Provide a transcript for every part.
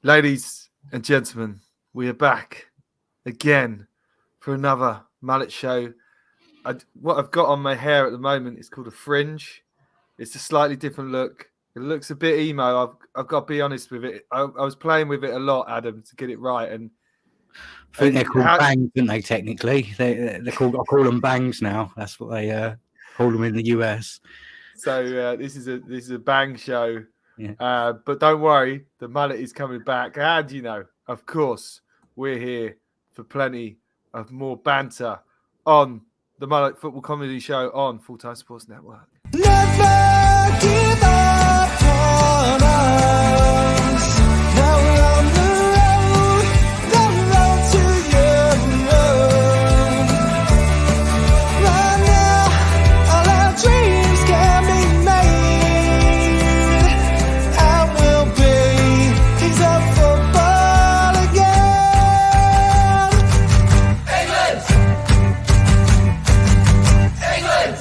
Ladies and gentlemen, we are back again for another Mullet show. What I've got on my hair at the moment is called a fringe. It's a slightly different look. It looks a bit emo. I've got to be honest with it. I was playing with it a lot, Adam, to get it right. And I think they're called bangs, aren't they? Technically, they're called. I call them bangs now. That's what they call them in the US. So this is a bang show. Yeah. But don't worry, the mullet is coming back. And, of course, we're here for plenty of more banter on the Mullet Football Comedy Show on Full Time Sports Network. Never give up on us. Now we're on the road to you. Right now, all our dreams can be made. I will be kings of football again. England! England!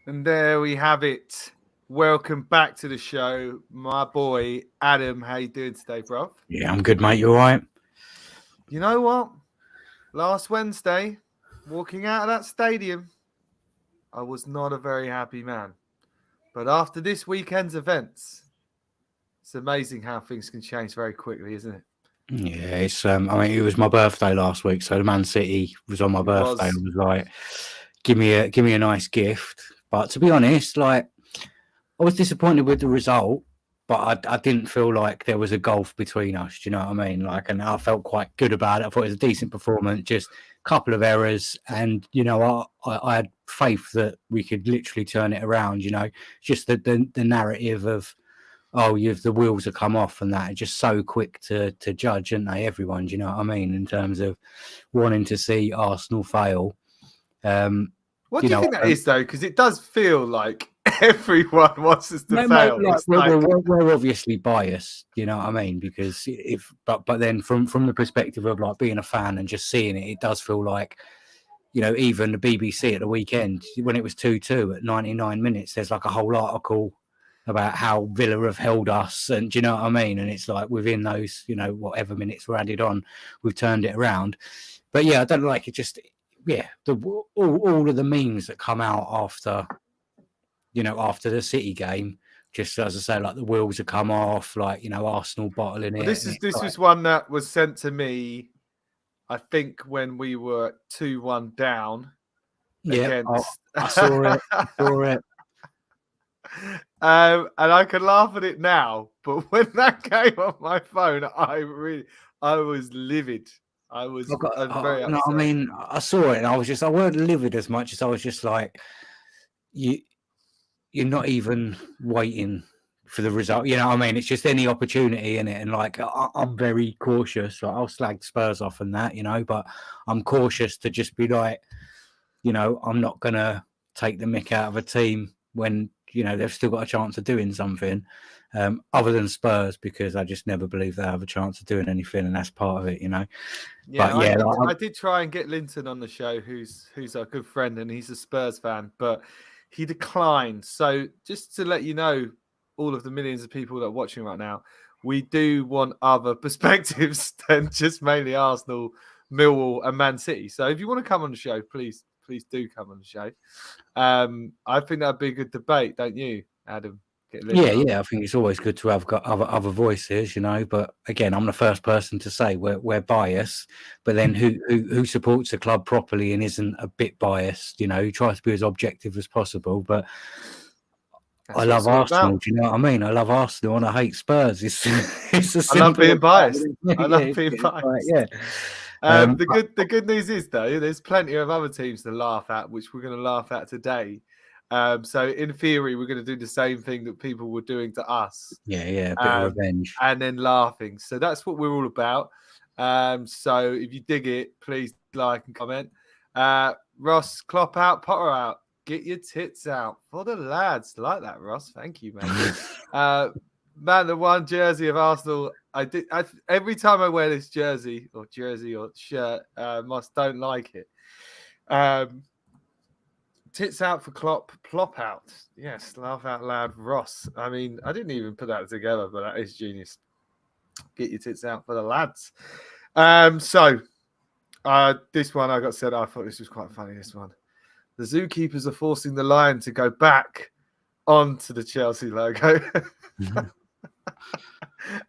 And there we have it. Welcome back to the show, my boy Adam. How you doing today, bro? Yeah, I'm good, mate. You all right? You know what? Last Wednesday, walking out of that stadium, I was not a very happy man. But after this weekend's events, it's amazing how things can change very quickly, isn't it? Yeah, it's. I mean, it was my birthday last week, so the Man City was on my birthday. I was like, give me a nice gift. But to be honest, like, I was disappointed with the result, but I didn't feel like there was a gulf between us. Do you know what I mean? Like, and I felt quite good about it. I thought it was a decent performance, just a couple of errors, and I had faith that we could literally turn it around. Just the narrative of, the wheels have come off, and that are just so quick to judge, aren't they? Everyone, do you know what I mean? In terms of wanting to see Arsenal fail. What do you think that is, though? Because it does feel like everyone wants us to fail. We're obviously biased, you know what I mean? Because but then from the perspective of like being a fan and just seeing it, it does feel like, even the BBC at the weekend when it was 2-2 at 99 minutes, there's like a whole article about how Villa have held us, and do you know what I mean? And it's like within those, whatever minutes were added on, we've turned it around. But yeah, I don't like it. Just all of the memes that come out after the City game, just as I say, like the wheels have come off, like Arsenal bottling it. This was one that was sent to me, I think, when we were 2-1 down. Yeah, I saw it. And I can laugh at it now, but when that came on my phone, I was livid. I was very upset. No, I mean, I saw it and I weren't livid as much as I was just like, you're not even waiting for the result. You know what I mean? It's just any opportunity in it. And like, I'm very cautious. Like, I'll slag Spurs off and that, but I'm cautious to just be like, I'm not going to take the mick out of a team when, they've still got a chance of doing something other than Spurs, because I just never believe they have a chance of doing anything. And that's part of it, Yeah, but yeah, I did try and get Linton on the show, who's our good friend, and he's a Spurs fan, but he declined. So just to let you know, all of the millions of people that are watching right now, we do want other perspectives than just mainly Arsenal, Millwall, and Man City. So if you want to come on the show, please do come on the show. I think that'd be a good debate, don't you, Adam? Yeah. I think it's always good to have got other voices, But again, I'm the first person to say we're biased. But then who supports the club properly and isn't a bit biased? Who tries to be as objective as possible. But I love Arsenal. Do you know what I mean? I love Arsenal and I hate Spurs. I love being biased. I love being biased. Yeah. The good news is, though, there's plenty of other teams to laugh at, which we're going to laugh at today. So in theory, we're going to do the same thing that people were doing to us. Yeah, a bit of revenge. And then laughing. So that's what we're all about. So if you dig it, please like and comment. Ross, Klopp out, Potter out. Get your tits out for the lads. Like that, Ross. Thank you, man. Man, the one jersey of Arsenal, every time I wear this jersey or shirt, Moss don't like it. Tits out for Klopp, plop out. Yes, laugh out loud, Ross. I mean, I didn't even put that together, but that is genius. Get your tits out for the lads. So this one I got said, I thought this was quite funny, this one. The zookeepers are forcing the lion to go back onto the Chelsea logo.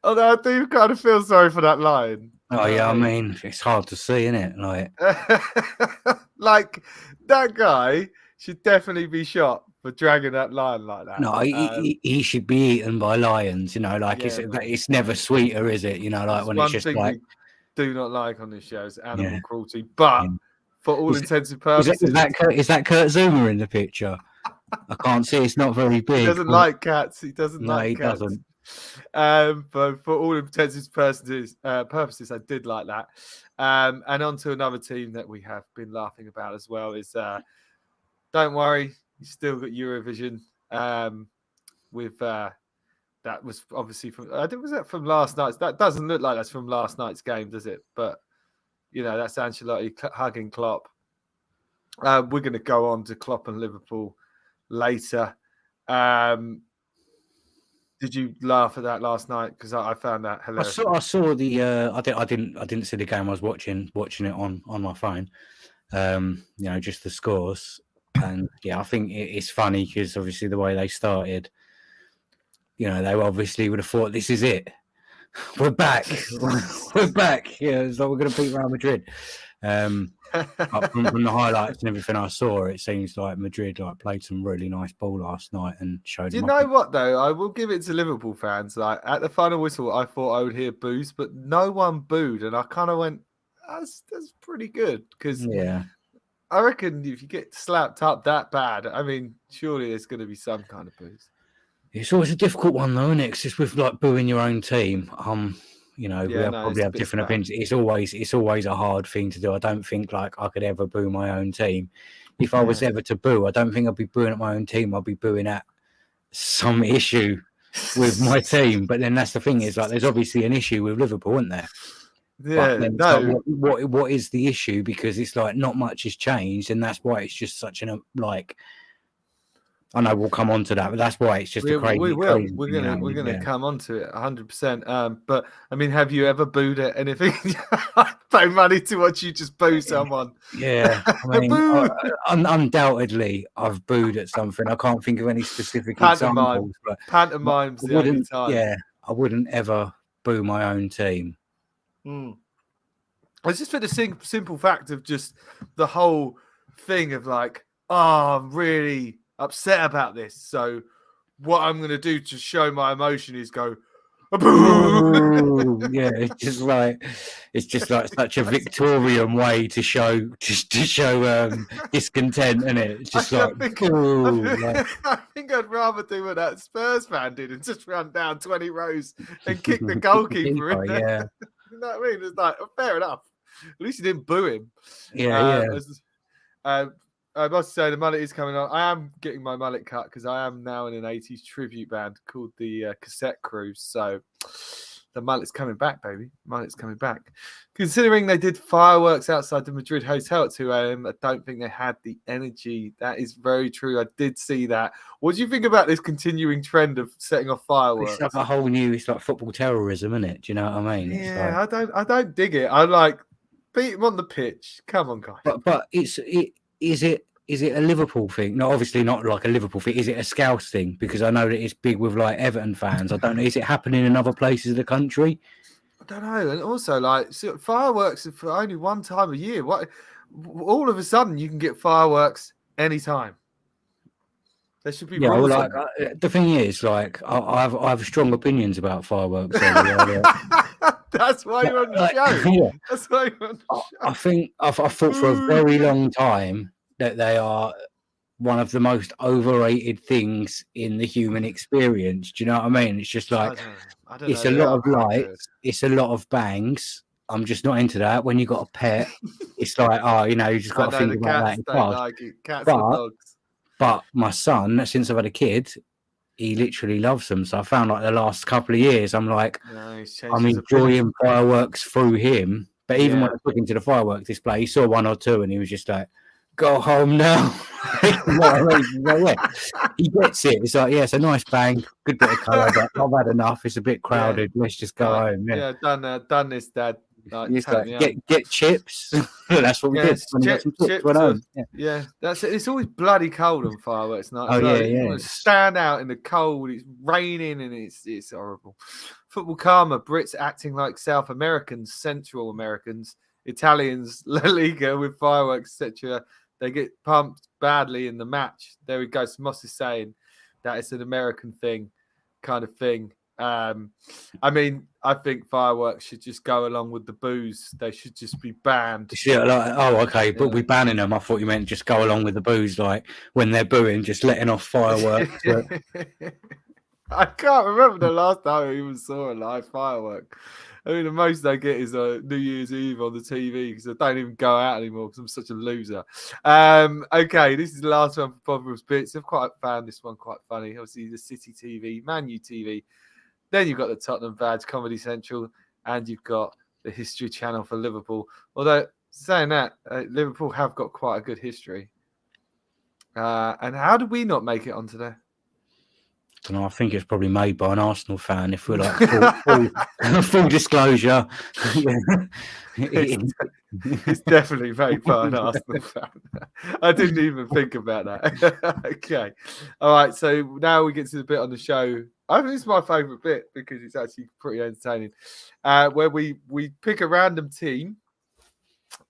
Although I do kind of feel sorry for that lion. Oh yeah, I mean, it's hard to see, isn't it? Like that guy should definitely be shot for dragging that lion like that. No, he should be eaten by lions. It's never sweeter, is it? Like when it's just like we do not like on this show is animal cruelty, but for all intents and purposes, is that Kurt Zuma in the picture? I can't see. It's not very big. He doesn't like cats. He doesn't like cats. Doesn't. But for all intents and purposes, I did like that. And on to another team that we have been laughing about as well is don't worry, you still got Eurovision. With that was obviously from I think was that from last night's. That doesn't look like that's from last night's game, does it? But that's Ancelotti hugging Klopp. We're going to go on to Klopp and Liverpool later. Did you laugh at that last night? Because I found that hilarious. I saw the. I didn't see the game. I was watching it on my phone. Just the scores, and I think it's funny because obviously the way they started. They obviously would have thought this is it. We're back. We're back. Yeah, it's like we're going to beat Real Madrid. From the highlights and everything I saw, it seems like Madrid played some really nice ball last night and showed. Do you know what though? I will give it to Liverpool fans. Like at the final whistle, I thought I would hear boos, but no one booed, and I kind of went, "That's pretty good." Because I reckon if you get slapped up that bad, I mean, surely there's going to be some kind of boos. It's always a difficult one though, isn't it? 'Cause it's with booing your own team. We probably have different opinions. It's always a hard thing to do. I don't think I could ever boo my own team. If I was ever to boo, I don't think I'd be booing at my own team. I'd be booing at some issue with my team. But then that's the thing is there's obviously an issue with Liverpool, isn't there? Yeah. No. What is the issue? Because it's not much has changed, and that's why it's just such an I know we'll come on to that, but that's why it's just a crazy. We will. We're gonna come on to it 100%. But I mean, have you ever booed at anything? I pay money to watch you just boo someone. Yeah, I mean, undoubtedly, I've booed at something. I can't think of any specific examples. But pantomime's the only time. Yeah, I wouldn't ever boo my own team. It's just for the simple fact of just the whole thing of I'm really upset about this. So what I'm going to do to show my emotion is go, Ooh, yeah, it's just such a Victorian way to show discontent, isn't it? It's just I think I'd rather do what that Spurs fan did and just run down 20 rows and kick the goalkeeper in there. Yeah. You know what I mean? It's fair enough. At least you didn't boo him. I must say the mullet is coming on. I am getting my mullet cut because I am now in an 80s tribute band called the Cassette Crew. So the mullet's coming back, baby. Mullet's coming back. Considering they did fireworks outside the Madrid hotel at 2 a.m., I don't think they had the energy. That is very true. I did see that. What do you think about this continuing trend of setting off fireworks? It's a whole new. It's like football terrorism, isn't it? Do you know what I mean? Yeah, I don't dig it. I beat him on the pitch. Come on, guys. But is it a Liverpool thing? No, obviously not like a Liverpool thing. Is it a Scouse thing? Because I know that it's big with Everton fans. I don't know. Is it happening in other places of the country? I don't know. And also, fireworks are for only one time a year. What? All of a sudden, you can get fireworks anytime. There should be rules. The thing is, I have strong opinions about fireworks. That's why you're on the show. Yeah. That's why you're on the show. I've thought for a very long time that they are one of the most overrated things in the human experience. Do you know what I mean? It's just it's a lot of lights, it's a lot of bangs. I'm just not into that. When you got a pet, it's you just got to think about that in class. Cats and dogs. But my son, since I've had a kid, he literally loves them. So I found the last couple of years, I'm enjoying fireworks through him. But even when I took him to the fireworks display, he saw one or two and he was just go home now. You know what I mean? He's like, yeah. He gets it. It's like, yeah, it's a nice bang, good bit of colour, but I've had enough. It's a bit crowded. Let's just go home. Yeah, done this, Dad. Like, it's like, get chips. That's what we did. When got some chips, went home. Yeah, that's it. It's always bloody cold on fireworks night. Oh yeah. You want to stand out in the cold. It's raining and it's horrible. Football karma. Brits acting like South Americans, Central Americans, Italians, La Liga with fireworks, etc. They get pumped badly in the match. There we go. So Moss is saying that it's an American thing, kind of thing. I mean, I think fireworks should just go along with the booze. They should just be banned. Yeah, like, okay, but we're banning them. I thought you meant just go along with the booze, like when they're booing, just letting off fireworks. I can't remember the last time I even saw a live firework. I mean, the most I get is New Year's Eve on the TV because I don't even go out anymore because I'm such a loser. Okay, this is the last one for Bobber's Bits. I've quite found this one quite funny. Obviously, the City TV, Man U TV. Then you've got the Tottenham Badge, Comedy Central, and you've got the History Channel for Liverpool. Although, saying that, Liverpool have got quite a good history. And how did we not make it onto there? I don't know. I think it's probably made by an Arsenal fan. If we're like full disclosure, it's definitely made by an Arsenal fan. I didn't even think about that. Okay, all right. So now we get to the bit on the show. I think it's my favourite bit because it's actually pretty entertaining, where we pick a random team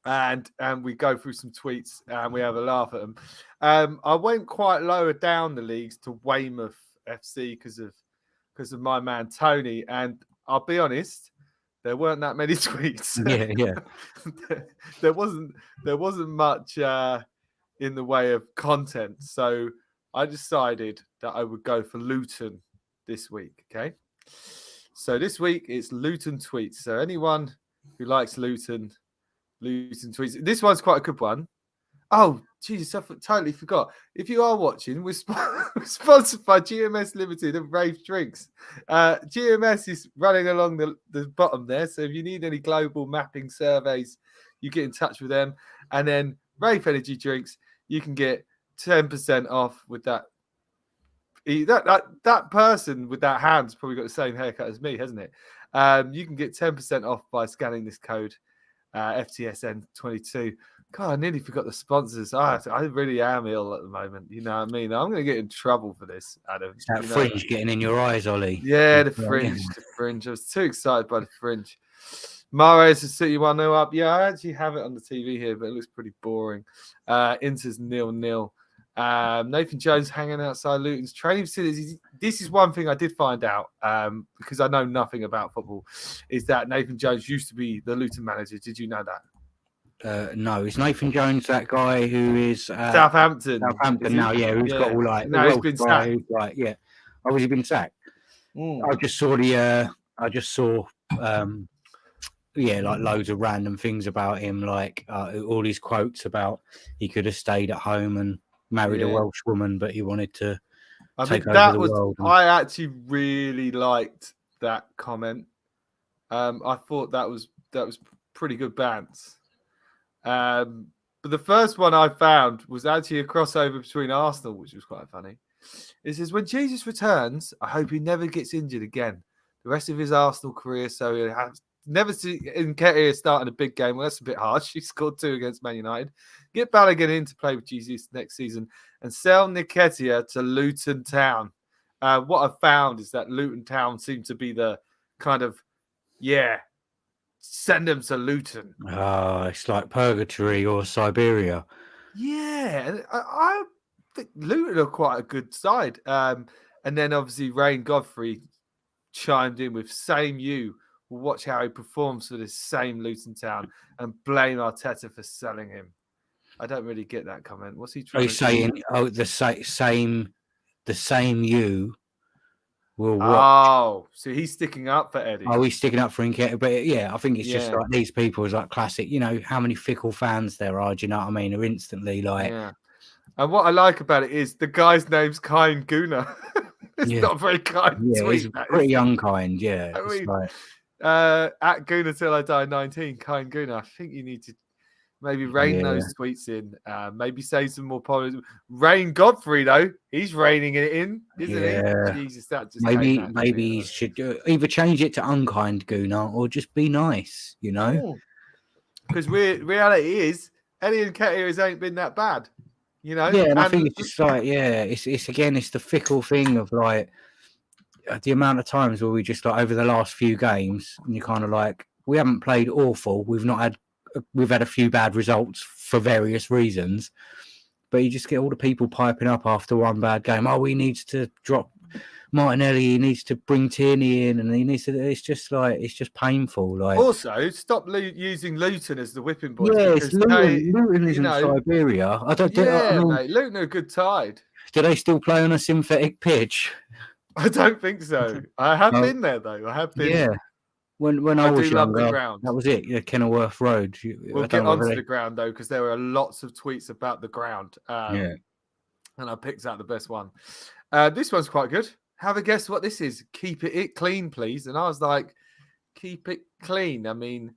and we go through some tweets and we have a laugh at them. I went quite lower down the leagues to Weymouth FC because of my man Tony, and I'll be honest, there weren't that many tweets. There wasn't much in the way of content, so I decided that I would go for Luton this week. Okay, so this week it's Luton tweets. So anyone who likes Luton tweets. This one's quite a good one. Oh, Jesus, I totally forgot. If you are watching, we're sponsored by GMS Limited and Rave Drinks. GMS is running along the bottom there. So if you need any global mapping surveys, you get in touch with them. And then Rave Energy Drinks, you can get 10% off with that. That person with that hand's probably got the same haircut as me, hasn't it? You can get 10% off by scanning this code, FTSN22. God, I nearly forgot the sponsors. I really am ill at the moment. You know what I mean? I'm going to get in trouble for this, Adam. It's that fringe getting in your eyes, Ollie. Yeah, the fringe. I was too excited by the fringe. Mahrez is City 1-0 up. Yeah, I actually have it on the TV here, but it looks pretty boring. Inter's 0-0. Nathan Jones hanging outside Luton's training facilities. This is one thing I did find out because I know nothing about football, is that Nathan Jones used to be the Luton manager. Did you know that? No, is Nathan Jones that guy who is Southampton now? Yeah, who's got all like now he's been sacked. Like, yeah, oh, has he been sacked? I just saw like loads of random things about him, like all these quotes about he could have stayed at home and married a Welsh woman, but he wanted to take over the world. I actually really liked that comment. I thought that was pretty good bands. But the first one I found was actually a crossover between Arsenal, which was quite funny. It says, when Jesus returns, I hope he never gets injured again the rest of his Arsenal career, so he'll have never see Nketiah starting a big game. Well, that's a bit harsh. He scored 2 against Man United. Get Balogun in to play with Jesus next season and sell Nketiah to Luton Town. What I've found is that Luton Town seem to be the kind of, send them to Luton. It's like purgatory or Siberia. Yeah, I think Luton are quite a good side. And then obviously Rain Godfrey chimed in with same you. We'll watch how he performs for this same Luton Town and blame Arteta for selling him. I don't really get that comment. What's he trying to saying? Do? Oh, the same you will watch. Oh, so he's sticking up for Eddie. Oh, he's sticking up for Nketiah. But yeah, I think it's just like these people is like classic. You know how many fickle fans there are. Do you know what I mean? Are instantly like. Yeah. And what I like about it is the guy's name's Kind Guna. It's not very kind. Yeah, tweet, he's pretty unkind. Yeah. I mean, at Guna till I die 19, Kind Guna. I think you need to Maybe rain those tweets in. Maybe say some more positive. Rain Godfrey though, he's raining it in, isn't he? Jesus, that just maybe he should either change it to unkind Gunnar or just be nice. You know, because reality is Eddie and Nketiah's ain't been that bad. You know, yeah, and I think it's just like it's the fickle thing of like the amount of times where we just like over the last few games, and you kind of like we haven't played awful. We've had a few bad results for various reasons, but you just get all the people piping up after one bad game. Oh, he needs to drop Martinelli. He needs to bring Tierney in, and he needs to. It's just painful. Like also stop using Luton as the whipping boys. Yeah, because Luton isn't Siberia. Mate, Luton are a good tide. Do they still play on a synthetic pitch? I don't think so. I have been there though. I have been. Yeah. When I was younger, love the ground. That was it. Yeah, Kenilworth Road. We'll get onto the ground though, because there were lots of tweets about the ground. And I picked out the best one. This one's quite good. Have a guess what this is. Keep it clean, please. And I was like, keep it clean. I mean,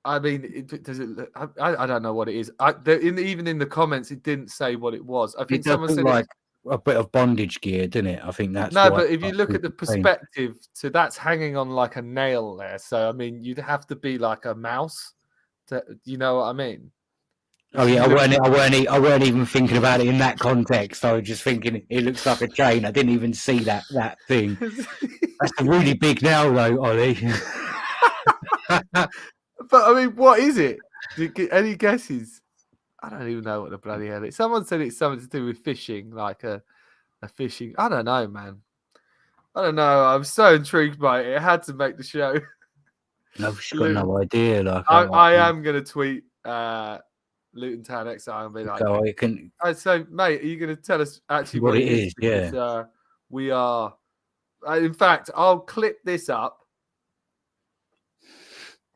does it? I don't know what it is. Even in the comments, it didn't say what it was. I think someone said like a bit of bondage gear, didn't it? I think that's but if you look at the perspective, so that's hanging on like a nail there. So I mean, you'd have to be like a mouse. You know what I mean? Oh yeah, I weren't even thinking about it in that context. I was just thinking it looks like a chain. I didn't even see that thing. That's a really big nail, though, Ollie. But I mean, what is it? Any guesses? I don't even know what the bloody hell it is. Someone said it's something to do with fishing, like a fishing. I don't know, man. I don't know. I'm so intrigued by it. It had to make the show. I've just got no idea. Like I am going to tweet Luton Town Exile and be like, so you can. So, mate, are you going to tell us actually what it is? Because, yeah. We are. In fact, I'll clip this up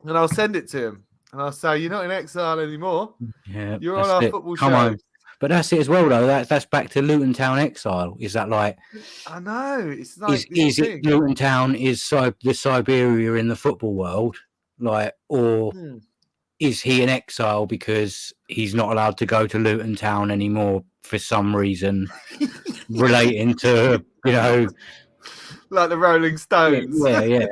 and I'll send it to him. And I'll say, you're not in exile anymore. Yeah, you're on our football show. On. But that's it as well, though. That's back to Luton Town exile. Is that like? I know. It's like is it Luton Town is the Siberia in the football world, like, or is he in exile because he's not allowed to go to Luton Town anymore for some reason relating to like the Rolling Stones. Yeah.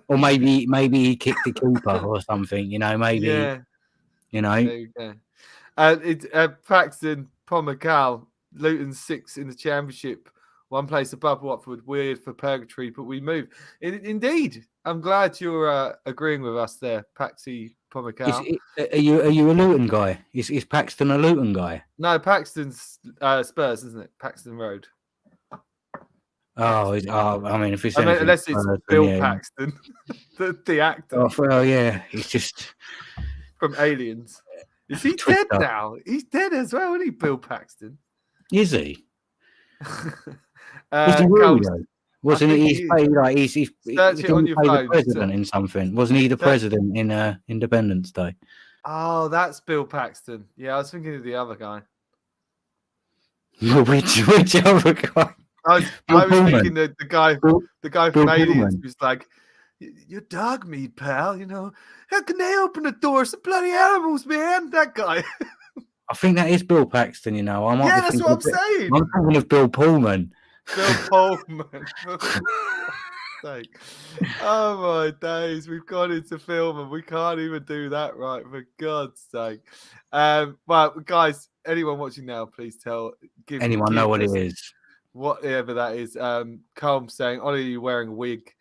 Or maybe he kicked the keeper or something. Maybe. Yeah. There you go. Paxton Pomacal, Luton 6 in the Championship, one place above Watford. Weird for purgatory, but we move. Indeed, I'm glad you're agreeing with us there, Paxy Pomacal. Are you a Luton guy? Is Paxton a Luton guy? No, Paxton's Spurs, isn't it? Paxton Road. I mean, if it's unless it's Bill Paxton, the actor. Oh, well, yeah, he's just from Aliens. Is he dead now? He's dead as well, isn't he, Bill Paxton? Is he? Is he really, though? Wasn't he? He's search it on your phone. The president in something. Wasn't he the president in Independence Day? Oh, that's Bill Paxton. Yeah, I was thinking of the other guy. Which other guy? I was thinking the guy from Aliens who's like, "Your dog meat, pal. How can they open the door? Some bloody animals, man." That guy. I think that is Bill Paxton. That's what I'm saying. I'm thinking of Bill Pullman. Bill Pullman. Oh my days, we've gone into film and we can't even do that right, for God's sake. Well, guys, anyone watching now, please give anyone know what it is. Whatever that is. Colm saying, Ollie, are you wearing a wig?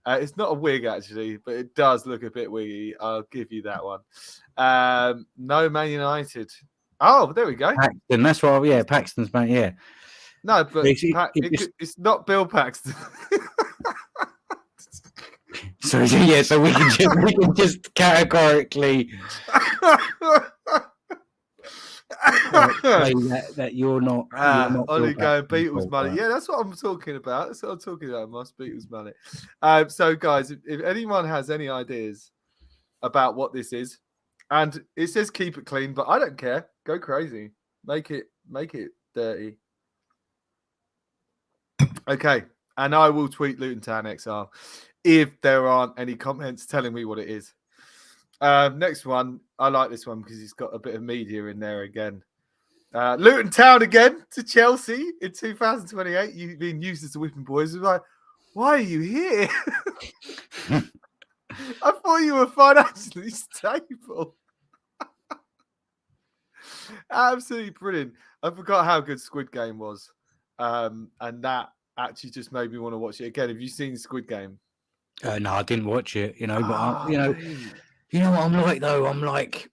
It's not a wig, actually, but it does look a bit wiggy. I'll give you that one. No, Man United. Oh, there we go. Paxton, that's right. Yeah, Paxton's man. Yeah. No, but it's not Bill Paxton. So we can just categorically that you're not. Ollie going Beatles money. Yeah, that's what I'm talking about. That's what I'm talking about. Must Beatles money. So guys, if anyone has any ideas about what this is, and it says keep it clean, but I don't care. Go crazy. Make it dirty. Okay, and I will tweet Luton Town XR if there aren't any comments telling me what it is. Next one. I like this one because he's got a bit of media in there again. Luton Town again to Chelsea in 2028. You've been used as the whipping boys. Like, why are you here? I thought you were financially stable. Absolutely brilliant. I forgot how good Squid Game was. And that actually just made me want to watch it again. Have you seen Squid Game? No, I didn't watch it, but Mate. you know what I'm like though. I'm like,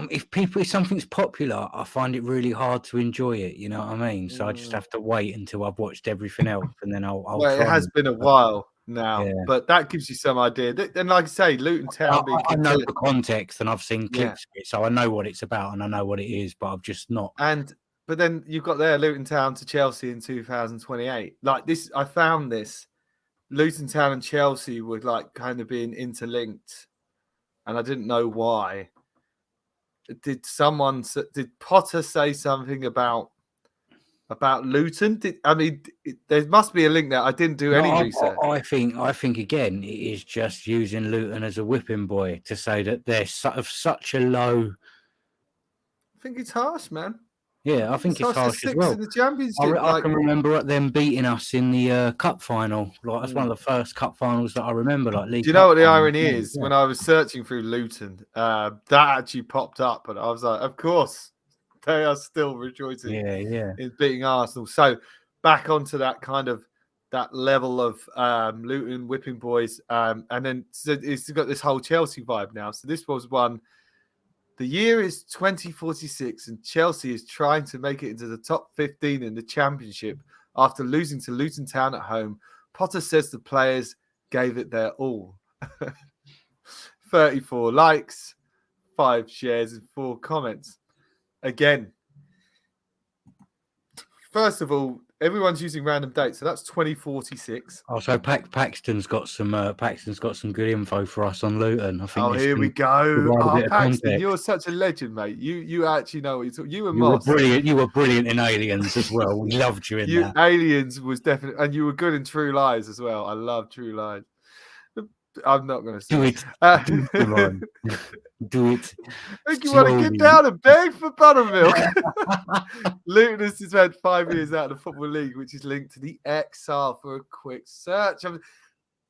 if something's popular, I find it really hard to enjoy it. You know what I mean? So I just have to wait until I've watched everything else, and then I'll Well, try. it has been a while now, Yeah. but that gives you some idea. And like I say, Luton Town. I know the context, and I've seen clips of it, so I know what it's about, and I know what it is, but I've just not. But then you've got there Luton Town to Chelsea in 2028. Like this, I found this. Luton Town and Chelsea were like kind of being interlinked, and I didn't know why. Did Potter say something about Luton? There must be a link there. I didn't do any research. I think again, it is just using Luton as a whipping boy to say that they're of such a low. I think it's harsh, man. Yeah, I think it's harsh as well. In the championship. I can remember them beating us in the cup final. Like that's one of the first cup finals that I remember. Like, League. Do you know what the irony is? Yeah. When I was searching through Luton, that actually popped up, and I was like, of course, they are still rejoicing. In beating Arsenal. So back onto that kind of that level of Luton whipping boys, and then it's got this whole Chelsea vibe now. So this was one. The year is 2046, and Chelsea is trying to make it into the top 15 in the championship after losing to Luton Town at home. Potter says the players gave it their all. 34 likes, 5 shares, and 4 comments. Again, first of all, everyone's using random dates, so that's 2046. Oh, so Paxton's got some good info for us on Luton. I think. Here we go. Paxton, you're such a legend, mate. You actually know what you're talking. You and Moss. You were brilliant in Aliens as well. We loved you in that. Aliens was definitely, and you were good in True Lies as well. I love True Lies. I'm not going to say it. Do it. I think you want to get down and beg for buttermilk. Luton has spent 5 years out of the Football League, which is linked to the exile for a quick search.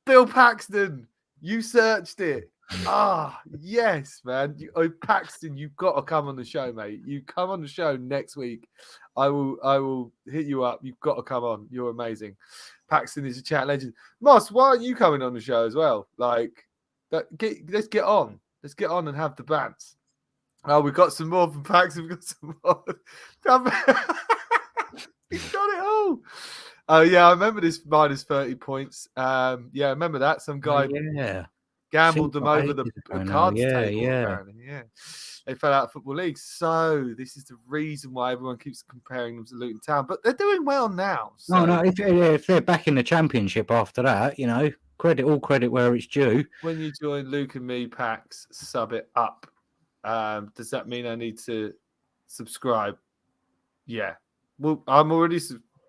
Bill Paxton, you searched it. Yes, man. Paxton, you've got to come on the show, mate. You come on the show next week. I will hit you up. You've got to come on. You're amazing. Paxton is a chat legend. Moss, why aren't you coming on the show as well? Let's get on. Let's get on and have the bants. Oh, we've got some more from Paxton. We've got some more. He's got it all. Oh, yeah, I remember this minus 30 points. I remember that. Some guy gambled them over the cards table. Yeah. They fell out of Football League. So this is the reason why everyone keeps comparing them to Luton Town. But they're doing well now. So. No, if they're back in the championship after that, all credit where it's due. When you join Luke and me, Pax, sub it up. Does that mean I need to subscribe? Yeah. Well, I'm already...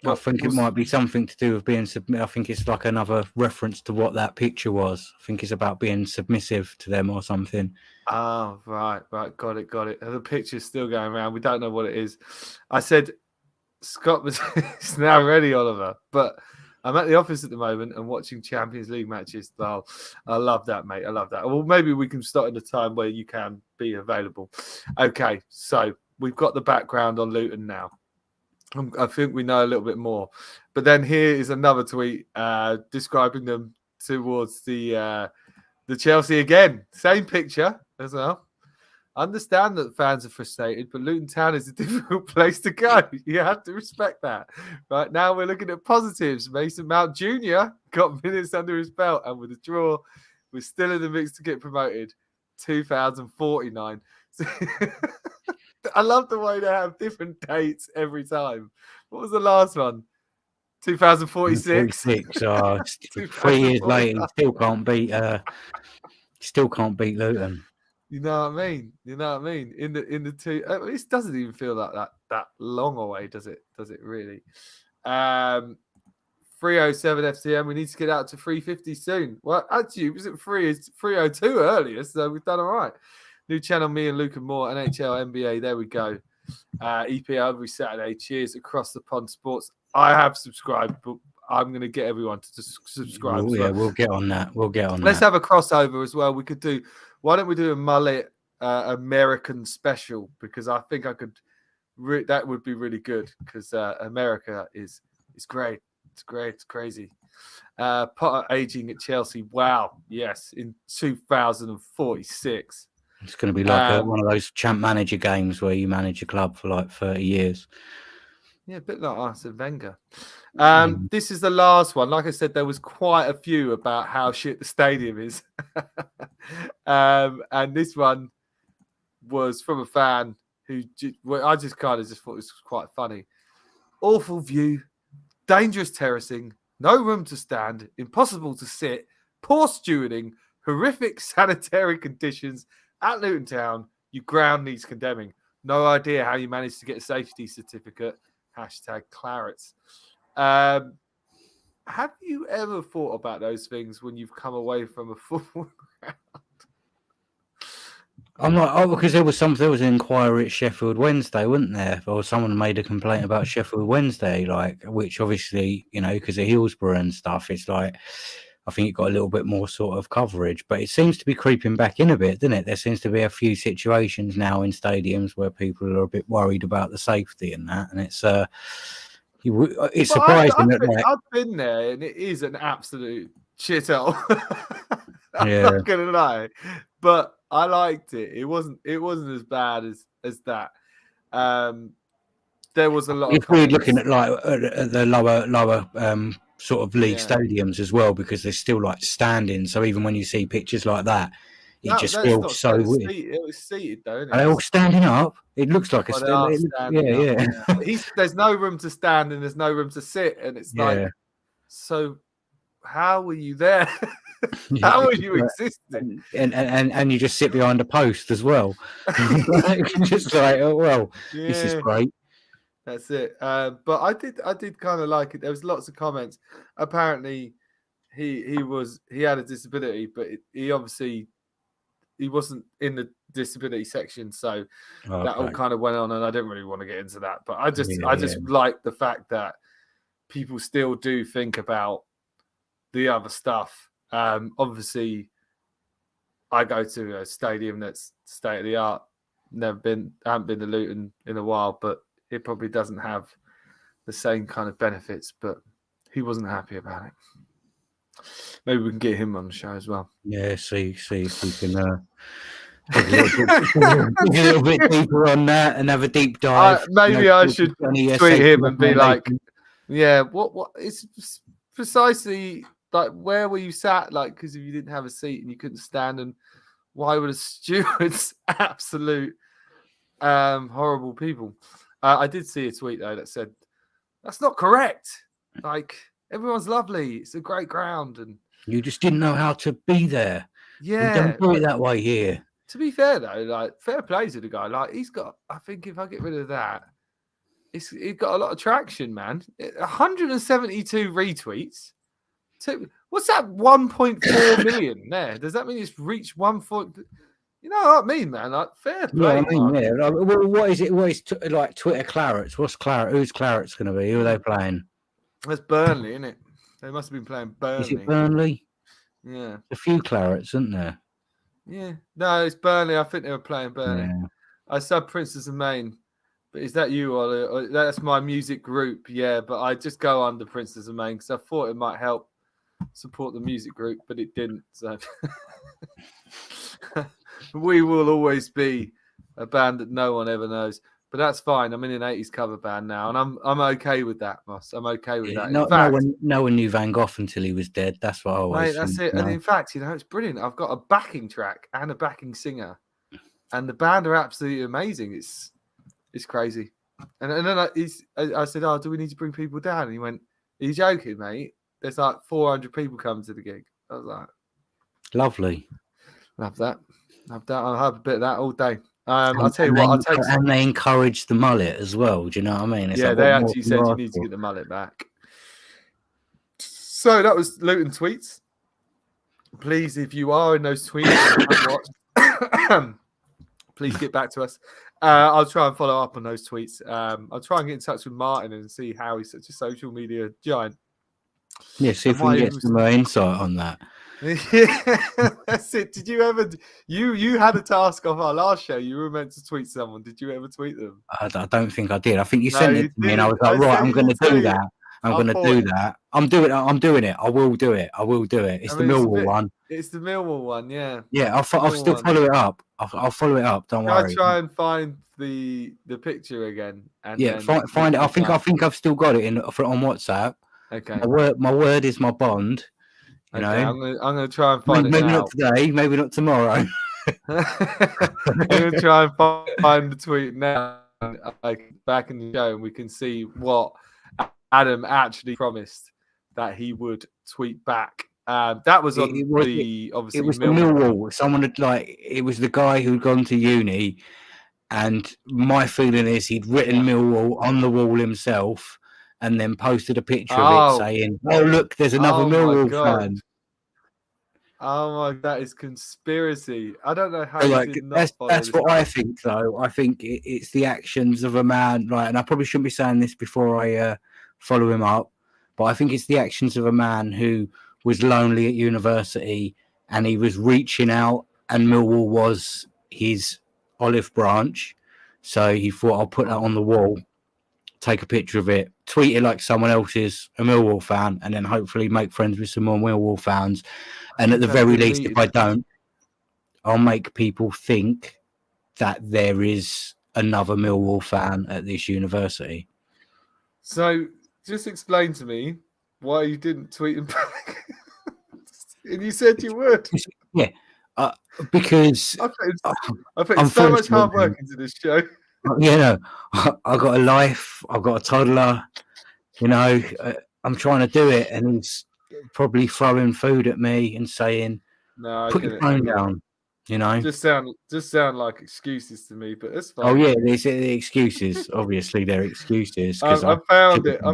I think it might be something to do with being I think it's like another reference to what that picture was. I think it's about being submissive to them or something. Oh, right. Got it. The picture's still going around. We don't know what it is. I said, Scott was it's now ready, Oliver. But I'm at the office at the moment and watching Champions League matches. Oh, I love that, mate. I love that. Well, maybe we can start at a time where you can be available. Okay, so we've got the background on Luton now. I think we know a little bit more. But then here is another tweet describing them towards the Chelsea again. Same picture as well. Understand that fans are frustrated, but Luton Town is a difficult place to go. You have to respect that. Right now we're looking at positives. Mason Mount Jr. got minutes under his belt, and with a draw, we're still in the mix to get promoted. 2049. I love the way they have different dates every time. What was the last one? 2046. 3 years later, still can't beat Luton. You know what I mean? In the two, this doesn't even feel like that long away, does it? Does it really? 4 307 FCM. We need to get out to 350 soon. Well, actually, it wasn't 302 earlier, so we've done all right. New channel, me and Luke and Moore, NHL, NBA. There we go. EPL every Saturday. Cheers across the pond sports. I have subscribed, but I'm going to get everyone to subscribe. We'll get on that. Let's have a crossover as well. We could do. Why don't we do a Mullet American special? Because I think I could. That would be really good because America is great. It's great. It's crazy. Potter aging at Chelsea. Wow. Yes, in 2046. It's going to be like one of those champ manager games where you manage a club for like 30 years. Yeah, a bit like Arsene Wenger. This is the last one. Like I said, there was quite a few about how shit the stadium is. And this one was from a fan who I just thought it was quite funny. Awful view, dangerous terracing, no room to stand, impossible to sit, poor stewarding, horrific sanitary conditions at Luton Town. Your ground needs condemning. No idea how you managed to get a safety certificate. #Clarets. Have you ever thought about those things when you've come away from a football ground? I'm like, because there was an inquiry at Sheffield Wednesday, wasn't there? Or someone made a complaint about Sheffield Wednesday, which obviously, because of Hillsborough and stuff, it's like, I think it got a little bit more sort of coverage, but it seems to be creeping back in a bit, doesn't it? There seems to be a few situations now in stadiums where people are a bit worried about the safety and that, and it's surprising I've been there, and it is an absolute shithole. I'm Yeah. not gonna lie, but I liked it. It wasn't as bad as that. There was a lot. It's weird looking at at the lower sort of league stadiums as well, because they're still like standing. So even when you see pictures like that, it just feels so weird. It was seated though, isn't it? Are they all standing up? It looks like a standing. Yeah. There's no room to stand and there's no room to sit, and it's like, so how were you there? How are you existing? And you just sit behind a post as well. Just like, oh well, this is great. That's it. But I did kind of like it. There was lots of comments. Apparently, he had a disability, but he wasn't in the disability section, so that all kind of went on. And I didn't really want to get into that, but I just like the fact that people still do think about the other stuff. Obviously, I go to a stadium that's state of the art. Haven't been to Luton in a while, but it probably doesn't have the same kind of benefits. But he wasn't happy about it. Maybe we can get him on the show as well. Yeah, see if we can dig a little bit deeper on that and have a deep dive. Maybe I should tweet him and be like, "Yeah, what? It's precisely." Like, where were you sat? Like, because if you didn't have a seat and you couldn't stand, and why were the stewards absolute horrible people? I did see a tweet though that said that's not correct. Like, everyone's lovely. It's a great ground, and you just didn't know how to be there. Yeah, we don't do it that way here. To be fair though, like, fair play to the guy. Like, he's got. I think if I get rid of that, he's got a lot of traction, man. 172 retweets. So what's that? 1.4 million there. Does that mean it's reached 1. You know what I mean, man? Like, fair play. Yeah, I mean, yeah. Like, well, what is it? What is like Twitter Clarets? What's Claret? Who's Claret's going to be? Who are they playing? That's Burnley, isn't it? They must have been playing Burnley. Is it Burnley? Yeah. A few Clarets, isn't there? Yeah. No, it's Burnley. I think they were playing Burnley. Yeah. I said Princess of Maine. But is that you, Ollie? Or that's my music group. Yeah, but I just go under Princess of Maine because I thought it might help support the music group, but it didn't. So we will always be a band that no one ever knows, but that's fine. I'm in an 80s cover band now, and I'm okay with that, Moss. I'm okay with that. No one knew Van Gogh until he was dead. That's what I always. Mate, that's it. And in fact, it's brilliant. I've got a backing track and a backing singer, and the band are absolutely amazing. It's crazy. And then I said, "Oh, do we need to bring people down?" And he went, "Are you joking, mate? There's like 400 people coming to the gig." I was like, lovely. Love that. I'll have a bit of that all day. I'll tell you what. And they encourage the mullet as well. Do you know what I mean? They actually said you need to get the mullet back. So that was Luton tweets. Please, if you are in those tweets, please get back to us. I'll try and follow up on those tweets. I'll try and get in touch with Martin and see how he's such a social media giant. Yeah, see if we can get some more insight on that. Yeah, that's it. Did you ever? You had a task off our last show. You were meant to tweet someone. Did you ever tweet them? I don't think I did. I think you sent it to me, and I was like, I right, I'm going to do you. that. I'm going to do that. I'm doing it. I will do it. It's the Millwall one. It's the Millwall one. Yeah. Yeah, I'll still follow it up. I'll follow it up. Don't worry. I'll try and find the picture again. And yeah, find it. I think I've still got it on WhatsApp. Okay. My word is my bond. You know, I'm gonna try and find it maybe now. not today, maybe not tomorrow. I'm gonna try and find the tweet now, like back in the show, and we can see what Adam actually promised that he would tweet back. That was on obviously it was Millwall. Someone had it was the guy who'd gone to uni, and my feeling is he'd written Millwall on the wall himself. And then posted a picture of it saying, "Oh, look, there's another Millwall fan." Oh my, that is conspiracy. I don't know how. That's what I think, though. I think it's the actions of a man, right? And I probably shouldn't be saying this before I follow him up, but I think it's the actions of a man who was lonely at university and he was reaching out, and Millwall was his olive branch. So he thought, "I'll put that on the wall, take a picture of it, tweet it like someone else is a Millwall fan, and then hopefully make friends with some more Millwall fans. And at the very least, if I don't, I'll make people think that there is another Millwall fan at this university." So just explain to me why you didn't tweet him back. And you said you would. Yeah, because I put so much hard work into this show. You know, I got a life. I've got a toddler. You know, I'm trying to do it, and he's probably throwing food at me and saying, "No, put your phone down." You know, just sound like excuses to me, but it's fine. Oh yeah, these are the excuses. Obviously, they're excuses. I found it. I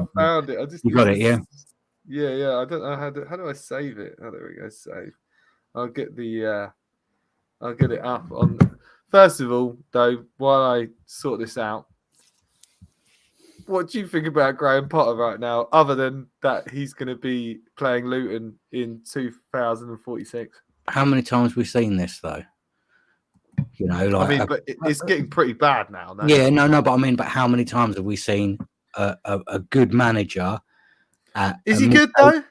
just you got it, yeah. Yeah. I don't know how do I save it? Oh, there we go. Save. I'll get it up on. First of all, though, while I sort this out, what do you think about Graham Potter right now, other than that he's going to be playing Luton in 2046? How many times have we seen this, though? You know, but it's getting pretty bad now. Yeah, no, but I mean, but how many times have we seen a good manager? Is he good, though?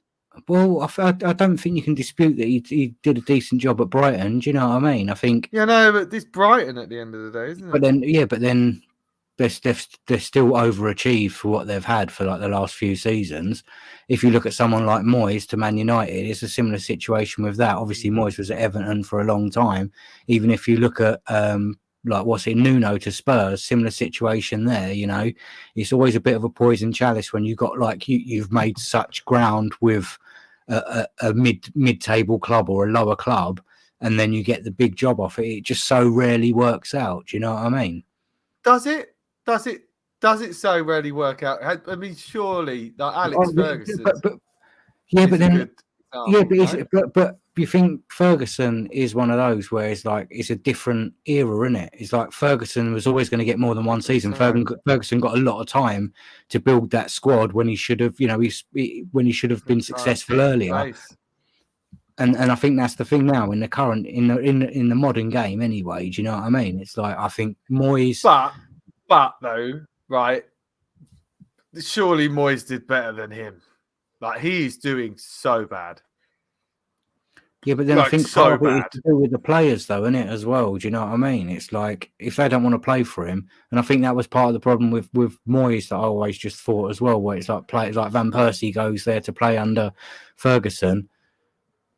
Well, I don't think you can dispute that he did a decent job at Brighton. Do you know what I mean? I think. Yeah, no, but this Brighton at the end of the day, isn't it? But then they're still overachieved for what they've had for the last few seasons. If you look at someone like Moyes to Man United, it's a similar situation with that. Obviously, Moyes was at Everton for a long time. Even if you look at Nuno to Spurs, similar situation there. You know, it's always a bit of a poison chalice when you got you've made such ground with a mid-table club or a lower club, and then you get the big job off it. It just so rarely works out. Do you know what I mean? Does it so rarely work out? I mean, surely Alex Ferguson. But you think Ferguson is one of those where it's a different era, isn't it? It's like Ferguson was always going to get more than one season. Ferguson got a lot of time to build that squad when he should have, when he should have been successful earlier. And I think that's the thing now in the current in the modern game anyway. Do you know what I mean? It's like I think Moyes. But though, right? Surely Moyes did better than him. He's doing so bad. Yeah, but then I think part of it is to do with the players, though, isn't it, as well? Do you know what I mean? It's like if they don't want to play for him, and I think that was part of the problem with Moyes that I always just thought as well, where it's like players like Van Persie goes there to play under Ferguson.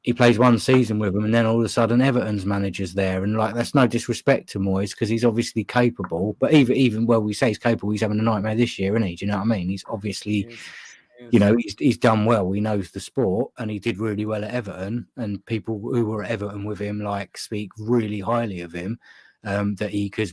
He plays one season with him, and then all of a sudden Everton's manager's there, and that's no disrespect to Moyes because he's obviously capable. But even where we say he's capable, he's having a nightmare this year, isn't he? Do you know what I mean? He's obviously. He's done well. He knows the sport, and he did really well at Everton. And people who were at Everton with him speak really highly of him. Because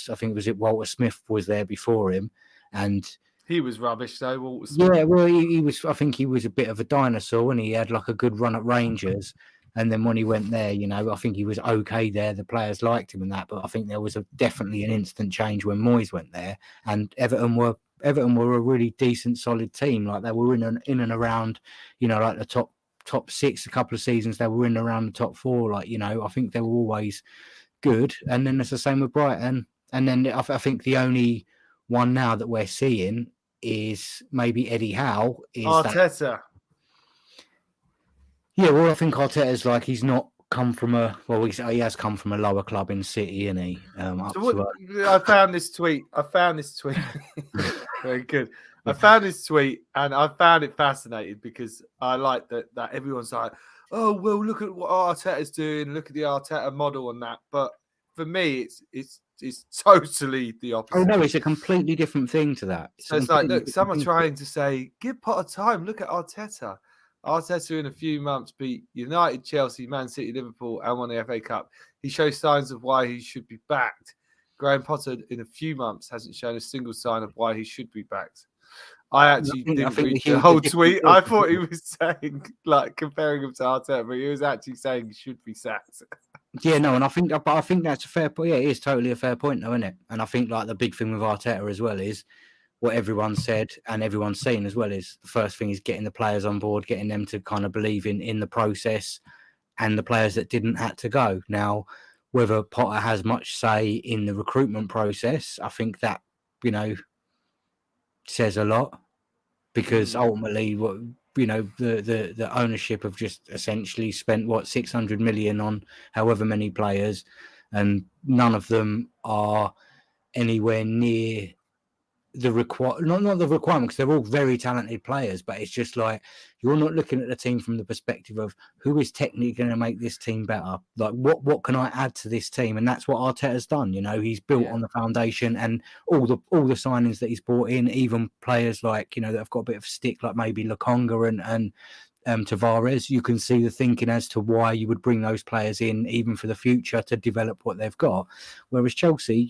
I think Walter Smith was there before him, and He was rubbish though. Walter Smith. Yeah, well, he was. I think he was a bit of a dinosaur, and he had like a good run at Rangers. And then when he went there, I think he was okay there. The players liked him and that, but I think there was definitely an instant change when Moyes went there, and Everton were a really decent, solid team. Like they were in and around, like the top six. A couple of seasons they were in and around the top four. Like I think they were always good. And then it's the same with Brighton. And then I think the only one now that we're seeing is maybe Eddie Howe. Arteta. Yeah, well, I think Arteta's like he's not come from he has come from a lower club in City, isn't he? I found this tweet. Very good. I found this tweet and I found it fascinating because I like that everyone's like, oh, well, look at what Arteta's doing. Look at the Arteta model and that. But for me, it's totally the opposite. Oh, no, it's a completely different thing to that. It's like, look, someone trying to say, give Potter time. Look at Arteta. Arteta in a few months beat United, Chelsea, Man City, Liverpool, and won the FA Cup. He shows signs of why he should be backed. Graham Potter in a few months hasn't shown a single sign of why he should be backed. I actually didn't read the whole tweet. I thought he was saying, like, comparing him to Arteta, but he was actually saying he should be sacked. Yeah, no, and I think that's a fair point. Yeah, it is totally a fair point, though, isn't it? And I think like the big thing with Arteta as well is what everyone said and everyone's seen as well is the first thing is getting the players on board, getting them to kind of believe in the process, and the players that didn't had to go. Now, whether Potter has much say in the recruitment process, I think that says a lot, because ultimately what the ownership have just essentially spent 600 million on however many players, and none of them are anywhere near the not the requirement, because they're all very talented players, but it's just like you're not looking at the team from the perspective of who is technically going to make this team better. Like what can I add to this team? And that's what Arteta's done. He's built on the foundation and all the signings that he's brought in, even players like that have got a bit of stick, like maybe Lokonga and Tavares. You can see the thinking as to why you would bring those players in, even for the future, to develop what they've got. Whereas Chelsea,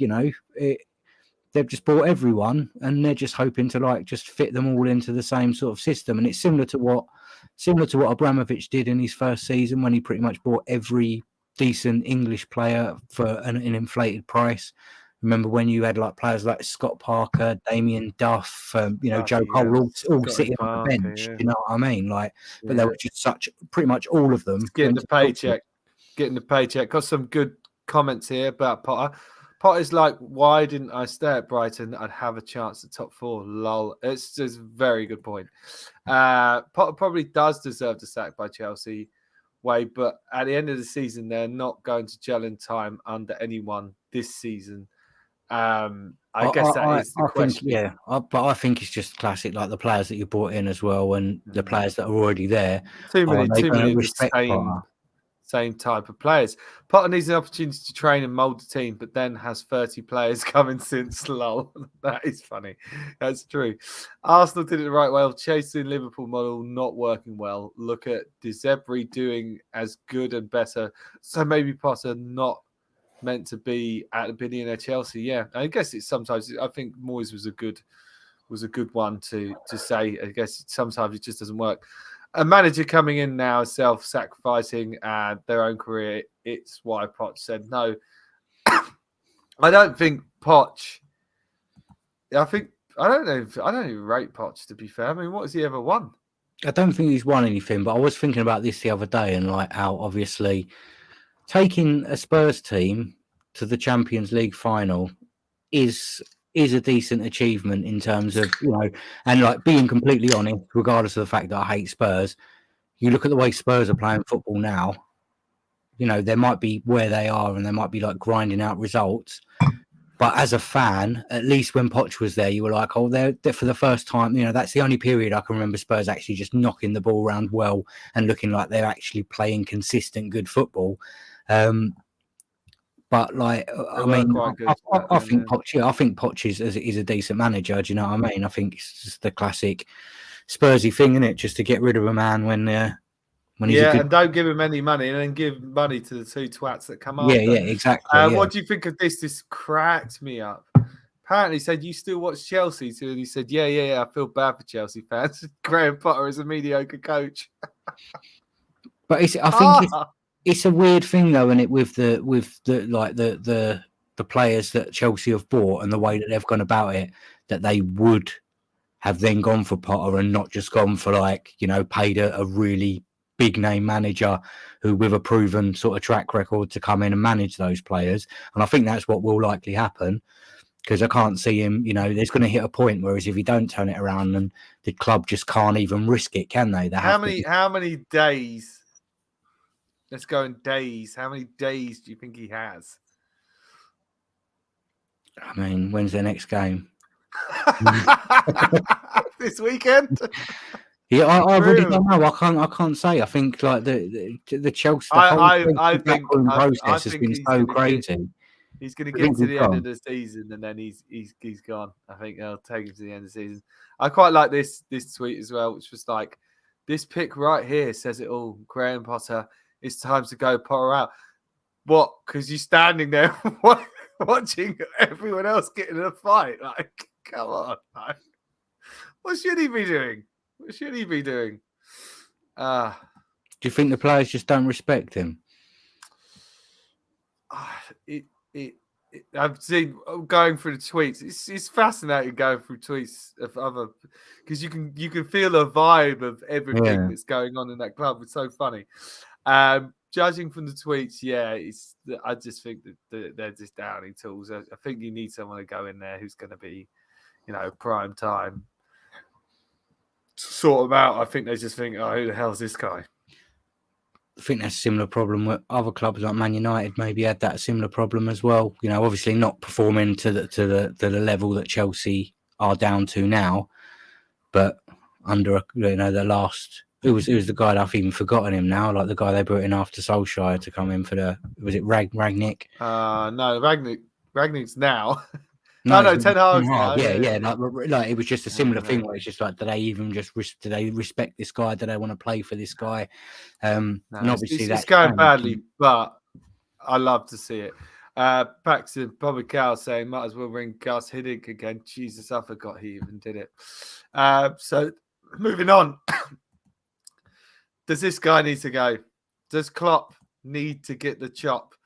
they've just bought everyone and they're just hoping to just fit them all into the same sort of system. And it's similar to what Abramovich did in his first season, when he pretty much bought every decent English player for an inflated price. Remember when you had players like Scott Parker, Damien Duff, Joe Cole, all sitting on the bench. Yeah. You know what I mean? But they were just pretty much all of them. Getting the paycheck. Got some good comments here about Potter. Potter's like, why didn't I stay at Brighton? I'd have a chance at top four. Lol. It's just a very good point. Potter probably does deserve the sack by Chelsea, but at the end of the season, they're not going to gel in time under anyone this season. I guess that is the question. But I think it's just classic, like the players that you brought in as well, and the players that are already there. Too many respect same type of players. Potter needs an opportunity to train and mould the team, but then has 30 players coming since. Lol. That is funny. That's true. Arsenal did it the right way. Chasing Liverpool model not working well. Look at De Zerbi doing as good and better. So maybe Potter not meant to be at a billionaire Chelsea. Yeah, I guess it's sometimes. I think Moyes was a good one to say. I guess sometimes it just doesn't work. A manager coming in now, self-sacrificing their own career. It's why Poch said no. I don't think Poch. I don't even rate Poch, to be fair. I mean, what has he ever won? I don't think he's won anything. But I was thinking about this the other day, and how obviously taking a Spurs team to the Champions League final is a decent achievement in terms of, and being completely honest, regardless of the fact that I hate Spurs, you look at the way Spurs are playing football now, they might be where they are and they might be grinding out results. But as a fan, at least when Poch was there, you were like, oh, they're for the first time, that's the only period I can remember Spurs actually just knocking the ball around well and looking like they're actually playing consistent, good football. But I think Poch is a decent manager. Do you know what I mean? I think it's just the classic Spursy thing, isn't it? Just to get rid of a man when he's and don't give him any money, and then give money to the two twats that come after. Yeah, exactly. What do you think of this? This cracked me up. apparently said, "You still watch Chelsea too?" And he said, "Yeah. I feel bad for Chelsea fans. Graham Potter is a mediocre coach." But I think it's a weird thing though, isn't it, with the players that Chelsea have bought and the way that they've gone about it, that they would have then gone for Potter and not just gone for paid a really big name manager who with a proven sort of track record to come in and manage those players. And I think that's what will likely happen, because I can't see him, there's going to hit a point, whereas if you don't turn it around, and the club just can't even risk it, can they? How many days? Let's go in days. How many days do you think he has? I mean, when's their next game? This weekend? Yeah, I really don't know. I can't say. I think the Chelsea process has been so crazy. He's going to get to the end of the season, and then he's gone. I think they'll take him to the end of the season. I quite like this tweet as well, which was like, "This pic right here says it all. Graham Potter, it's time to go. Potter out." What? Because you're standing there watching everyone else get in a fight. Like, come on, man. What should he be doing? What should he be doing? Do you think the players just don't respect him? I've seen going through the tweets. It's fascinating going through tweets of other, because you can feel a vibe of everything that's going on in that club. It's so funny. Judging from the tweets, I just think that they're just downing tools. I think you need someone to go in there who's going to be, prime time. Sort them out. I think they just think, "Oh, who the hell is this guy?" I think that's a similar problem with other clubs like Man United. Maybe had that similar problem as well. Obviously not performing to the level that Chelsea are down to now, but under the last. Who was the guy? I've even forgotten him now. Like the guy they brought in after Solskjaer to come in for was it Ragnick? No, Ragnick's now. No, Ten Hag. Yeah. Like it was just a similar thing where it's just like, do they even do they respect this guy? Do they want to play for this guy? And obviously it's going badly, but I love to see it. Paxton Bobby Cow saying, "Might as well ring Gus Hiddink again." Jesus, I forgot he even did it. So moving on. Does this guy need to go? Does Klopp need to get the chop?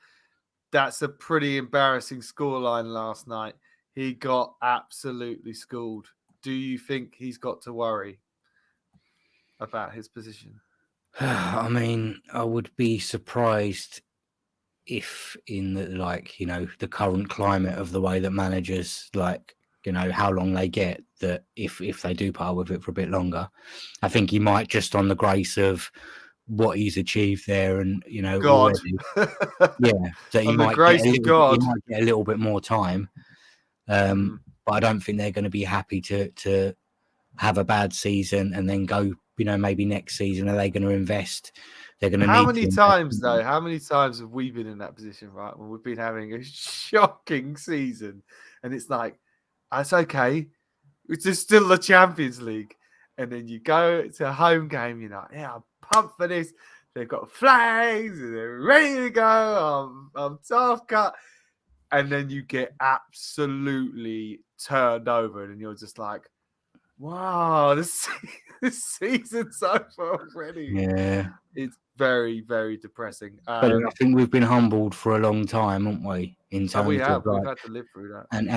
That's a pretty embarrassing scoreline last night. He got absolutely schooled. Do you think he's got to worry about his position? I mean, I would be surprised if in the current climate of the way that managers how long they get, that if they do part with it for a bit longer, I think he might, just on the grace of what he's achieved there, and God, that he might get a little bit more time. But I don't think they're going to be happy to have a bad season and then go, maybe next season are they going to invest? They're going to. How many times have we been in that position, right? When we've been having a shocking season, and it's like, that's okay. It's just still the Champions League. And then you go to a home game, you're like, yeah, I'm pumped for this. They've got flags and they're ready to go. I'm tough cut. And then you get absolutely turned over, and you're just like, wow, this season's over already. Yeah. It's very, very depressing. But I think we've been humbled for a long time, haven't we? In terms we've of had to live through that. And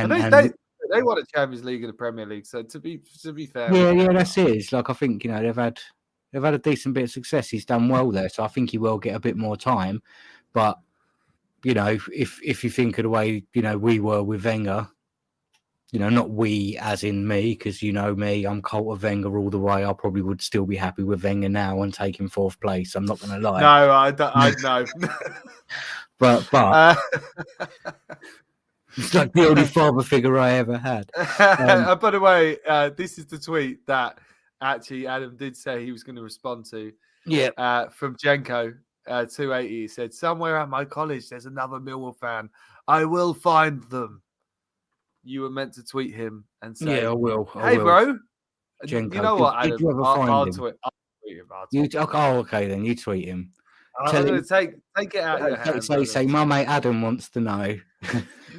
they won a Champions League and a Premier League. So to be fair, that's it. It's like, I think they've had a decent bit of success. He's done well there, so I think he will get a bit more time. But if you think of the way we were with Wenger, not we as in me, because me, I'm cult of Wenger all the way. I probably would still be happy with Wenger now and taking 4th place. I'm not going to lie. No, I know. but it's like the only father figure I ever had. By the way, this is the tweet that actually Adam did say he was going to respond to. Yeah. From Jenko 280, he said, "Somewhere at my college, there's another Millwall fan. I will find them." You were meant to tweet him and say, "Yeah, I will. Hey, bro, Jenko, you know what, Adam? I'll tweet him. Okay, then you tweet him. I'm going to take it out of your hands. Say, my mate Adam wants to know."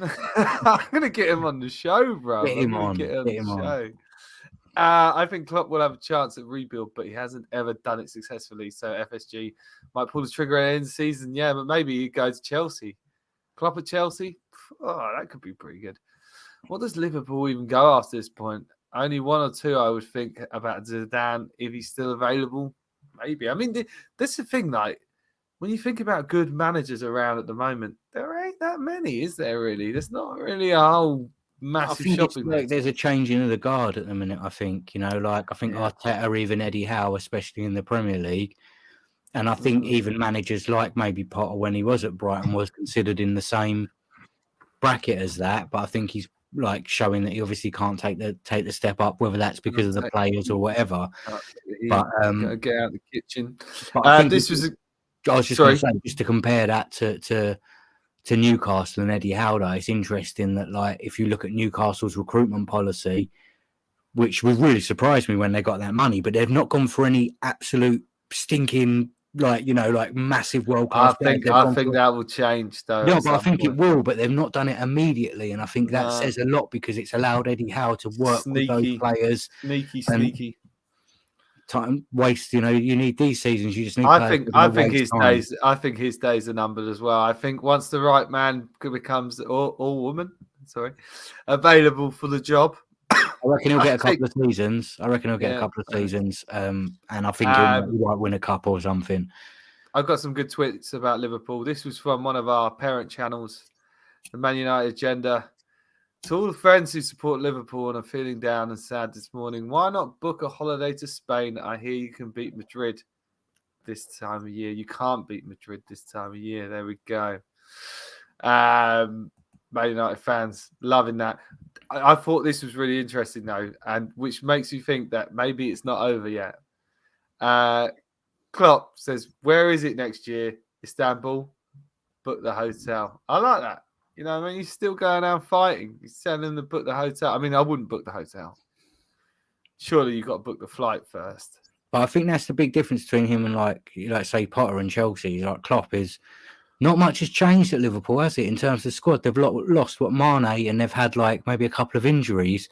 I'm gonna get him on the show, bro. Get him I'm gonna on. get him on Get the him on. show. I think Klopp will have a chance at rebuild, but he hasn't ever done it successfully. So FSG might pull the trigger at the end of the season. Yeah, but maybe he goes to Chelsea. Klopp at Chelsea? Oh, that could be pretty good. What does Liverpool even go after this point? Only one or two, I would think, about Zidane if he's still available. Maybe. I mean, that's the thing. Like, when you think about good managers around at the moment, there ain't that many, is there? Really, there's not really a whole massive shopping list. There's a changing of the guard at the minute. I think I think Yeah. Arteta, even Eddie Howe, especially in the Premier League, and I think even managers like maybe Potter when he was at Brighton was considered in the same bracket as that. But I think he's like showing that he obviously can't take the step up, whether that's because of the players or whatever. But Get out of the kitchen. But I think this was. I was just going to say, just to compare that to Newcastle and Eddie Howe, it's interesting that, like, if you look at Newcastle's recruitment policy, which would really surprise me when they got that money, but they've not gone for any absolute stinking, massive world class. I think that will change, though. Yeah, but I think it will, but they've not done it immediately, and I think that says a lot because it's allowed Eddie Howe to work with those players. Sneaky. Time waste, you need these seasons. You just need. I think his days are numbered as well. I think once the right man becomes or woman, available for the job, I reckon he'll get a couple of seasons. And I think he might win a cup or something. I've got some good tweets about Liverpool. This was from one of our parent channels, the Man United Agenda. To all the friends who support Liverpool and are feeling down and sad this morning, why not book a holiday to Spain? I hear you can beat Madrid this time of year. You can't beat Madrid this time of year. There we go. Man United fans loving that. I thought this was really interesting, though, and which makes you think that maybe it's not over yet. Klopp says, where is it next year? Istanbul. Book the hotel. I like that. You know what I mean? He's still going out fighting. He's telling them to book the hotel. I mean, I wouldn't book the hotel. Surely you've got to book the flight first. But I think that's the big difference between him and say Potter and Chelsea. Like Klopp is not much has changed at Liverpool, has it? In terms of the squad, they've lost Mane, and they've had maybe a couple of injuries.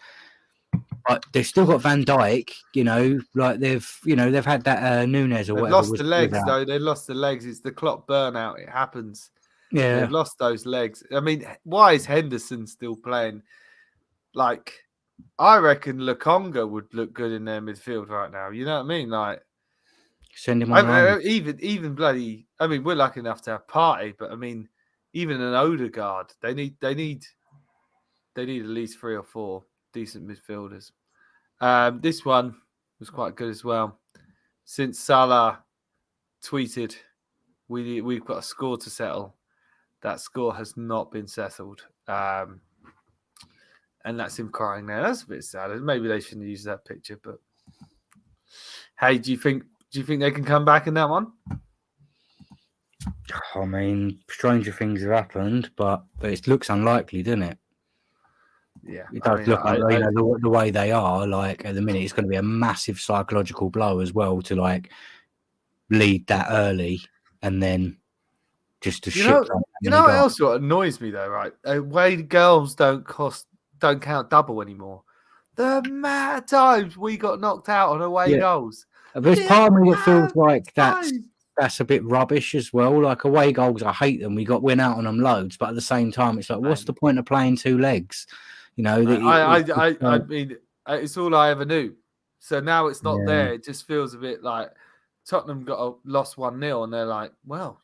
But they've still got Van Dijk. They've had that Nunes or they've whatever. Lost the legs though. They lost the legs. It's the Klopp burnout. It happens. Yeah, they've lost those legs. I mean, why is Henderson still playing? I reckon Lukonga would look good in their midfield right now. You know what I mean? Send him on. Even bloody. I mean, we're lucky enough to have Partey, but I mean, even an Odegaard, they need at least 3 or 4 decent midfielders. This one was quite good as well. Since Salah tweeted, we've got a score to settle. That score has not been settled. And that's him crying now. That's a bit sad. Maybe they shouldn't use that picture, but hey, do you think they can come back in that one? I mean, stranger things have happened, but it looks unlikely, doesn't it? Yeah. It does look like the way they are, at the minute, it's going to be a massive psychological blow as well to lead that early and then just to ship. You know what else annoys me though, right? Away girls don't count double anymore. The amount of times we got knocked out on away goals. There's part of me that feels like that's a bit rubbish as well. Away goals, I hate them. Went out on them loads, but at the same time, it's what's the point of playing 2 legs? I mean, it's all I ever knew. So now it's not there. It just feels a bit like Tottenham lost 1-0, and they're like, well,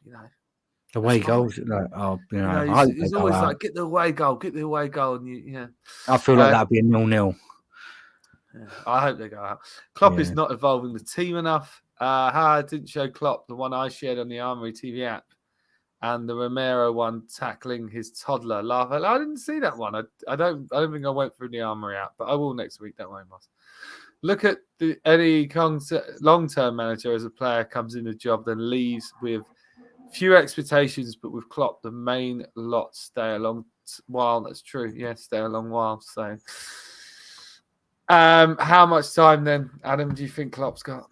away goals. It's always get the away goal, and I feel like that'd be a 0-0. Yeah, I hope they go out. Klopp is not evolving the team enough. I didn't show Klopp the one I shared on the Armory TV app, and the Romero one tackling his toddler. I didn't see that one. I don't think I went through the Armory app, but I will next week. Don't worry, Moss. Look at any long-term manager as a player comes in the job, then leaves with few expectations, but with Klopp, the main lot stay a long while. That's true. Yeah, stay a long while. So, how much time then, Adam, do you think Klopp's got?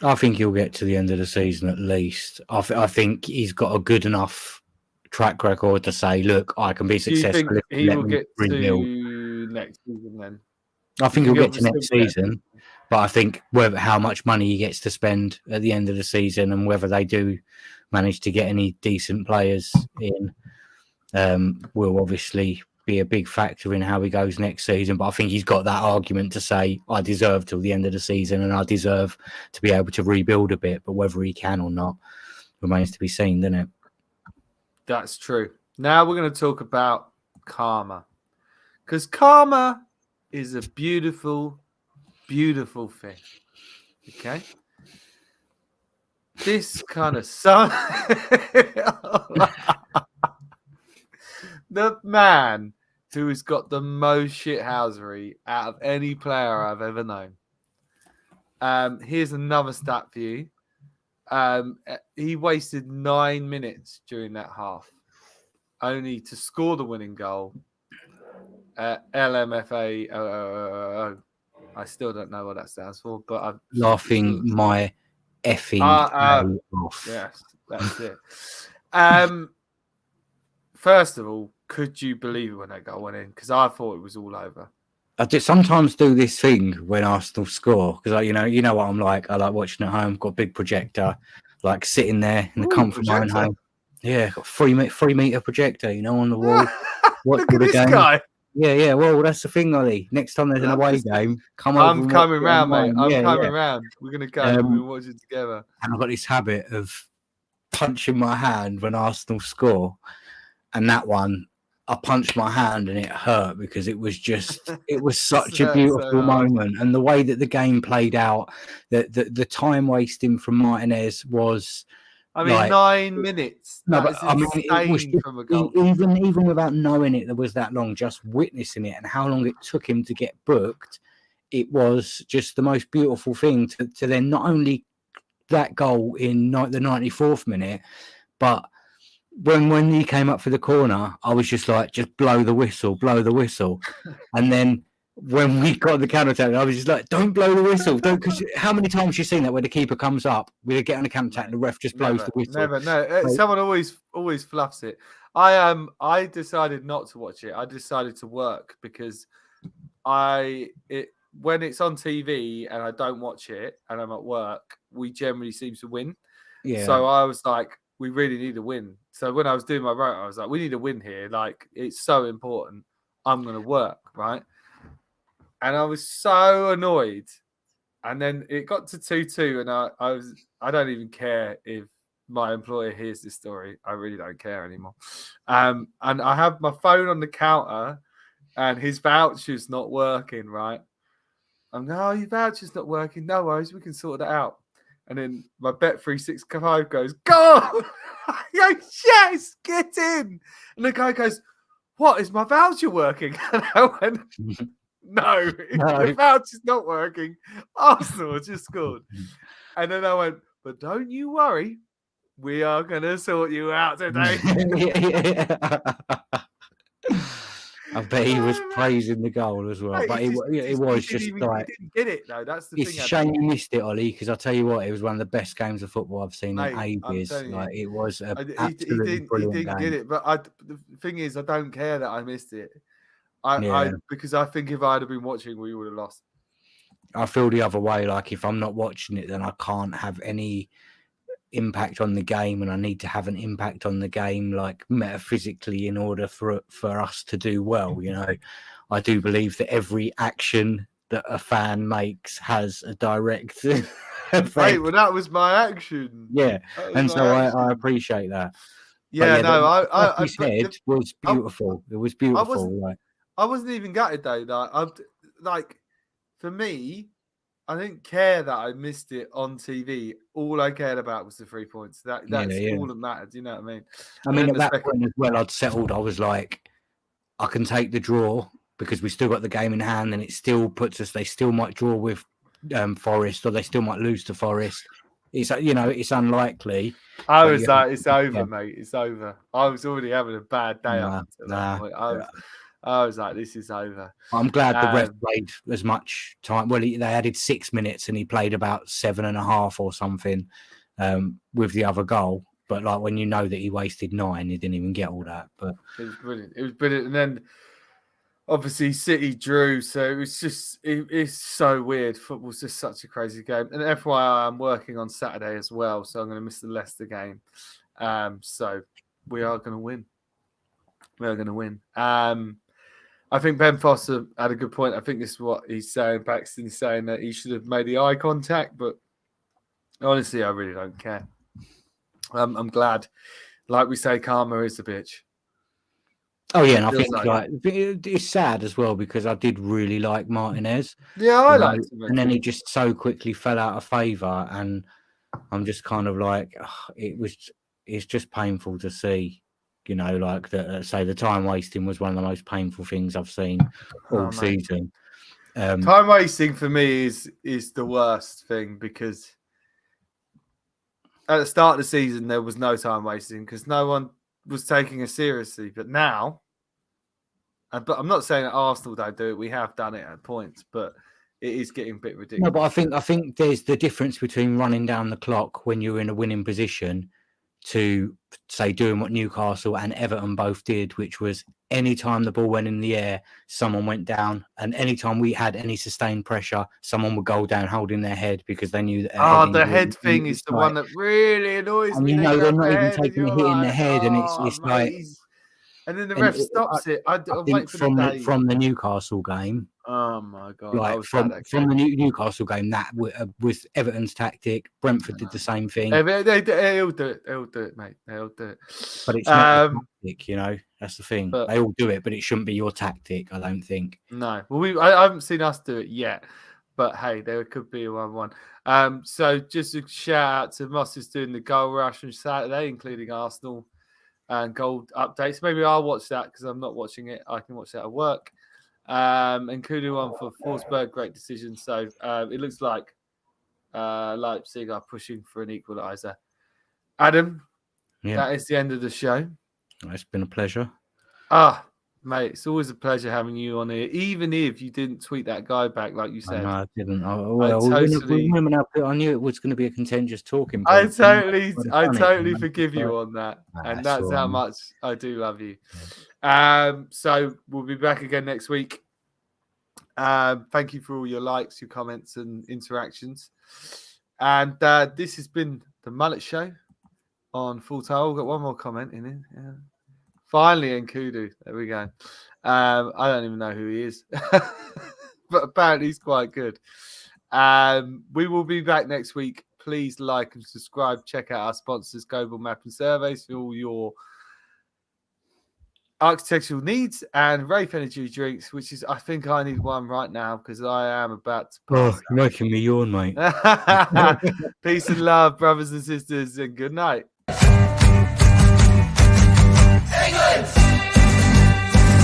I think he'll get to the end of the season at least. I think he's got a good enough track record to say, look, I can be Do you think successful if he let will me get rebuild. to next season then? I think he'll get to next obviously- season, but I think how much money he gets to spend at the end of the season and whether they do manage to get any decent players in will obviously be a big factor in how he goes next season. But I think he's got that argument to say, I deserve till the end of the season and I deserve to be able to rebuild a bit. But whether he can or not remains to be seen, doesn't it? That's true. Now we're going to talk about karma. Because karma is a beautiful, beautiful thing. Okay? This kind of son. The man who has got the most shithousery out of any player I've ever known. Here's another stat for you. He wasted 9 minutes during that half, only to score the winning goal. LMFA. I still don't know what that stands for, but I'm laughing my effing day off. Yes, that's it. First of all, could you believe it when that goal went in? Because I thought it was all over. I just sometimes do this thing when Arsenal score because, you know what I'm like. I like watching at home. Got a big projector, like sitting there in the comfort of my own home. Yeah, got 3 meter projector, on the wall. Look at this guy. Yeah. Well, that's the thing, Ollie. Next time there's an away game, come over. I'm coming round, mate. I'm coming round. round. We're gonna go. We're gonna watch it together. And I've got this habit of punching my hand when Arsenal score, and that one. I punched my hand and it hurt because it was such a beautiful moment. And the way that the game played out, the time wasting from Martinez was. I mean, 9 minutes. No, but I mean, it was from a goal. Even without knowing it, there was that long, just witnessing it and how long it took him to get booked. It was just the most beautiful thing to then not only that goal in the 94th minute, but when he came up for the corner, I was just like, just blow the whistle. And then when we got the counter attack, I was just like, don't blow the whistle. Don't, because how many times have you seen that where the keeper comes up, we get on the counter attack and the ref just blows the whistle? Never, no. Someone always fluffs it. I decided not to watch it. I decided to work because when it's on TV and I don't watch it and I'm at work, we generally seem to win. Yeah. So I was like, we really need a win. So when I was doing my route, I was like, we need a win here. Like, it's so important. I'm going to work, right? And I was so annoyed. And then it got to 2-2 and I don't even care if my employer hears this story. I really don't care anymore. And I have my phone on the counter and his voucher's not working, right? I'm like, oh, your voucher's not working. No worries, we can sort that out. And then my Bet365 goes, go! I go, yes, get in. And the guy goes, what, is my voucher working? And I went, no, the voucher's not working. Arsenal just scored. And then I went, but don't you worry. We are going to sort you out today. I bet he was praising the goal as well. Mate, but it was just like... He didn't get it, though. That's the thing. It's a shame you missed it, Ollie, because I'll tell you what, it was one of the best games of football I've seen in ages. Like, it was absolutely brilliant. He didn't get it, but the thing is, I don't care that I missed it. Because I think if I had been watching, we would have lost. I feel the other way. Like, if I'm not watching it, then I can't have any impact on the game, and I need to have an impact on the game, like metaphysically, in order for us to do well. I do believe that every action that a fan makes has a direct effect. Right, well, that was my action. Yeah, and so I appreciate that. Yeah, I said was beautiful. It was beautiful. I wasn't even gutted though. Like for me, I didn't care that I missed it on TV. All I cared about was the 3 points. That's all that mattered. You know what I mean? I mean, at that point as well, I'd settled. I was like, I can take the draw because we still got the game in hand, and it still puts us. They still might draw with Forest, or they still might lose to Forest. It's it's unlikely. I was like, it's over, mate. It's over. I was already having a bad day up until that point. I was like, this is over. I'm glad the ref played as much time. Well, they added 6 minutes and he played about 7.5 or something with the other goal. But like when you know that he wasted 9, he didn't even get all that. But it was brilliant. It was brilliant. And then obviously City drew, so it was just it's so weird. Football's just such a crazy game. And FYI, I'm working on Saturday as well, so I'm going to miss the Leicester game. So we are going to win. We are going to win. I think Ben Foster had a good point. I think this is what he's saying. Paxton's saying that he should have made the eye contact, but honestly, I really don't care. I'm glad. Like we say, karma is a bitch. oh yeah, and I think like it's sad as well because I did really like Martinez. Yeah, I liked him. And then he just so quickly fell out of favour, and I'm just kind of like, it's just painful to see. You know, like say the time wasting was one of the most painful things I've seen all season. Time wasting for me is the worst thing because at the start of the season there was no time wasting because no one was taking it seriously. But now, but I'm not saying that Arsenal don't do it. We have done it at points, but it is getting a bit ridiculous. No, but I think there's the difference between running down the clock when you're in a winning position to say doing what Newcastle and Everton both did, which was any time the ball went in the air, someone went down, and any time we had any sustained pressure, someone would go down holding their head because they knew that. The head thing is the one that really annoys me. And you know they're not even taking a hit in the head, and it's like. And then the ref stops it. I think from the Newcastle game. Oh my god! Like from the Newcastle game, that was Everton's tactic. Brentford did the same thing. They'll do it. They'll do it, mate. They'll do it. But it's not a tactic, you know. That's the thing. But they all do it, but it shouldn't be your tactic. I don't think. No. Well, I haven't seen us do it yet. But hey, there could be a 1-1. So just a shout out to Moss who's doing the goal rush on Saturday, including Arsenal. And gold updates. Maybe I'll watch that because I'm not watching it. I can watch that at work. And Kudu one for Forsberg, great decision. So it looks like Leipzig are pushing for an equaliser. Adam, that is the end of the show. It's been a pleasure. Mate, it's always a pleasure having you on here, even if you didn't tweet that guy back like you said. No, I didn't. I knew it was going to be a contentious talking. I totally forgive you on that, and that's how much I do love you. So we'll be back again next week. Thank you for all your likes, your comments, and interactions. And this has been the Mullet Show on Full Time. We've got one more comment in it. Yeah. Finally, Nkudu. There we go. I don't even know who he is, but apparently he's quite good. We will be back next week. Please like and subscribe. Check out our sponsors, Global Mapping Surveys, for all your architectural needs, and Rafe Energy Drinks, which is, I think I need one right now because I am about to pass. You're making me yawn, mate. Peace and love, brothers and sisters, and good night. England!